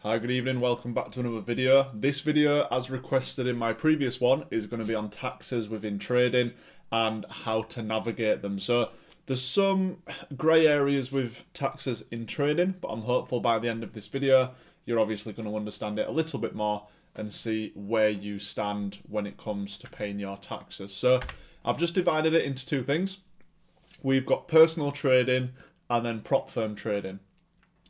Hi, good evening, welcome back to another video. This video, as requested in my previous one, is going to be on taxes within trading and how to navigate them. So there's some grey areas with taxes in trading, but I'm hopeful by the end of this video, you're obviously going to understand it a little bit more and see where you stand when it comes to paying your taxes. So I've just divided it into two things. We've got personal trading and then prop firm trading.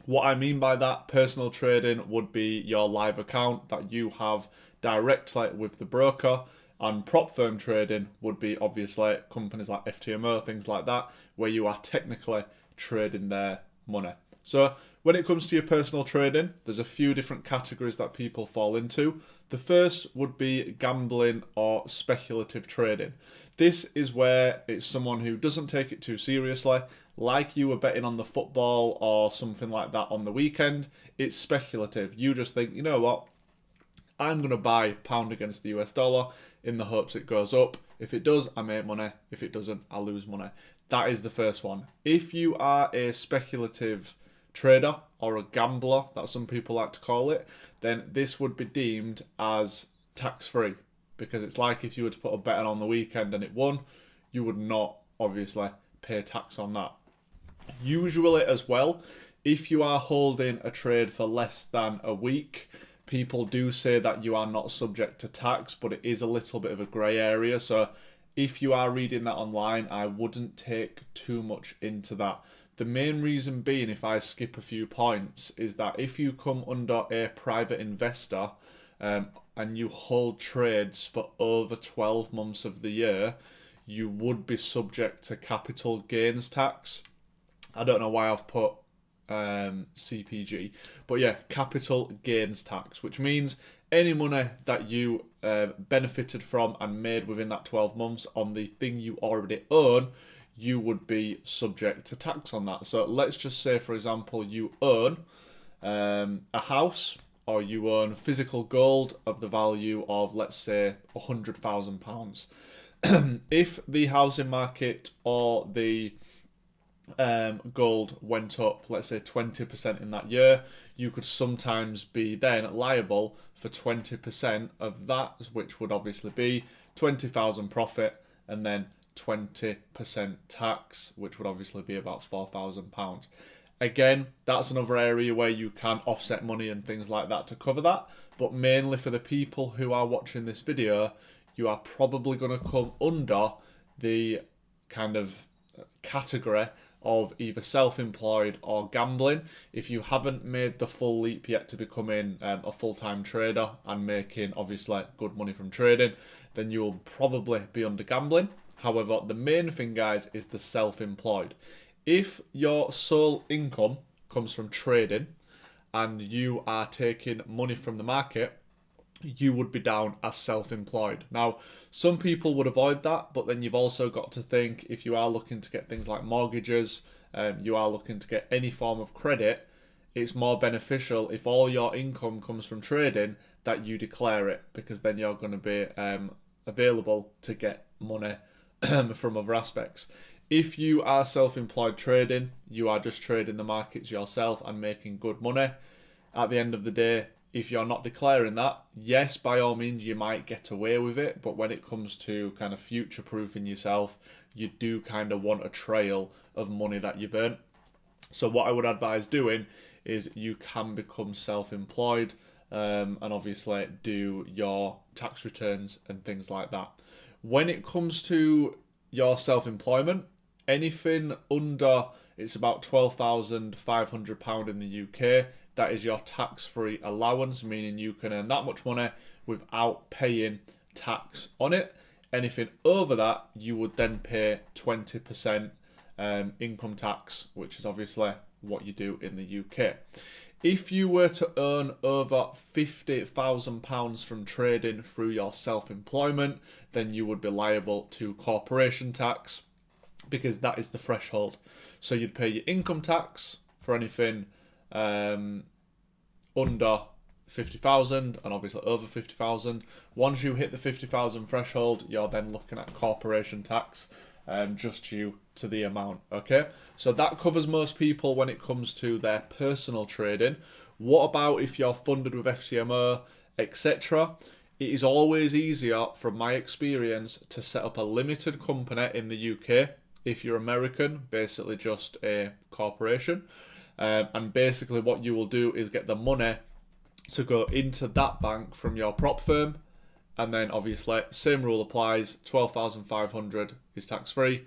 What I mean by that, personal trading would be your live account that you have directly with the broker, and prop firm trading would be obviously companies like FTMO, things like that, where you are technically trading their money. So when it comes to your personal trading, there's a few different categories that people fall into. The first would be gambling or speculative trading. This is where it's someone who doesn't take it too seriously, like you were betting on the football or something like that on the weekend. It's speculative. You just think, you know what, I'm going to buy pound against the US dollar in the hopes it goes up. If it does, I make money. If it doesn't, I lose money. That is the first one. If you are a speculative trader or a gambler, that some people like to call it, then this would be deemed as tax-free, because it's like if you were to put a bet on the weekend and it won, you would not obviously pay tax on that. Usually as well, if you are holding a trade for less than a week, people do say that you are not subject to tax, but it is a little bit of a grey area. So if you are reading that online, I wouldn't take too much into that. The main reason being, if I skip a few points, is that if you come under a private investor and you hold trades for over 12 months of the year, you would be subject to capital gains tax. I don't know why I've put CPG, but yeah, capital gains tax, which means any money that you benefited from and made within that 12 months on the thing you already own, you would be subject to tax on that. So let's just say, for example, you own a house, or you own physical gold of the value of, let's say, £100,000. If the housing market or the gold went up, let's say 20% in that year, you could sometimes be then liable for 20% of that, which would obviously be 20,000 profit and then 20% tax, which would obviously be about £4,000. Again, that's another area where you can offset money and things like that to cover that, but mainly for the people who are watching this video, you are probably going to come under the kind of category of either self-employed or gambling. If you haven't made the full leap yet to becoming a full-time trader and making obviously good money from trading, then you'll probably be under gambling. However, the main thing, guys, is the self-employed. If your sole income comes from trading and you are taking money from the market, you would be down as self-employed. Now, some people would avoid that, but then you've also got to think, if you are looking to get things like mortgages, you are looking to get any form of credit, it's more beneficial if all your income comes from trading that you declare it, because then you're going to be available to get money from other aspects. If you are self-employed trading, you are just trading the markets yourself and making good money. At the end of the day, if you're not declaring that, yes, by all means, you might get away with it. But when it comes to kind of future-proofing yourself, you do kind of want a trail of money that you've earned. So what I would advise doing is you can become self-employed and obviously do your tax returns and things like that. When it comes to your self-employment, anything under, it's about £12,500 in the UK, that is your tax-free allowance, meaning you can earn that much money without paying tax on it. Anything over that, you would then pay 20% income tax, which is obviously what you do in the UK. If you were to earn over £50,000 from trading through your self-employment, then you would be liable to corporation tax, because that is the threshold. So you'd pay your income tax for anything under 50,000 and obviously over 50,000. Once you hit the 50,000 threshold, you're then looking at corporation tax, just due to the amount. Okay, so that covers most people when it comes to their personal trading. What about if you're funded with FCMO, etc.? It is always easier, from my experience, to set up a limited company in the UK. If you're American, basically just a corporation. And basically what you will do is get the money to go into that bank from your prop firm. And then obviously, same rule applies, 12,500 is tax-free.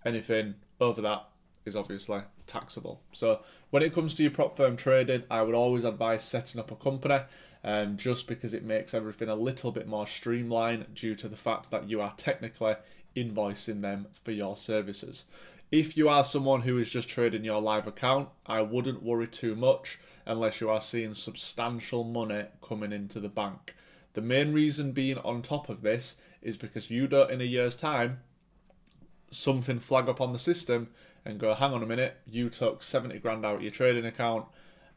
Anything over that is obviously taxable. So when it comes to your prop firm trading, I would always advise setting up a company, just because it makes everything a little bit more streamlined due to the fact that you are technically invoicing them for your services. If you are someone who is just trading your live account, I wouldn't worry too much unless you are seeing substantial money coming into the bank. The main reason being on top of this is because you don't, in a year's time, something flag up on the system and go, hang on a minute, you took 70 grand out of your trading account,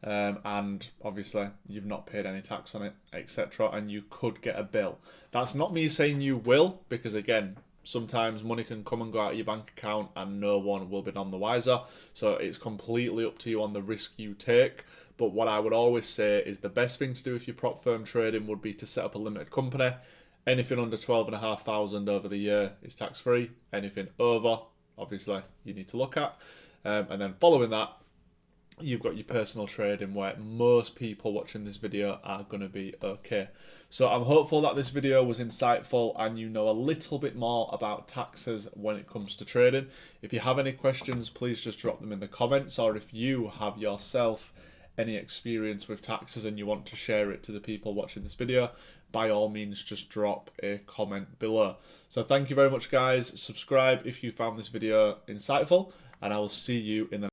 and obviously you've not paid any tax on it, etc., and you could get a bill. That's not me saying you will, because again, sometimes money can come and go out of your bank account and no one will be none the wiser. So it's completely up to you on the risk you take. But what I would always say is the best thing to do if you're prop firm trading would be to set up a limited company. Anything under 12,500 over the year is tax free. Anything over, obviously, you need to look at. And then following that, you've got your personal trading where most people watching this video are going to be okay. So I'm hopeful that this video was insightful and you know a little bit more about taxes when it comes to trading. If you have any questions, please just drop them in the comments, or if you have yourself any experience with taxes and you want to share it to the people watching this video, by all means just drop a comment below. So thank you very much guys, subscribe if you found this video insightful, and I will see you in the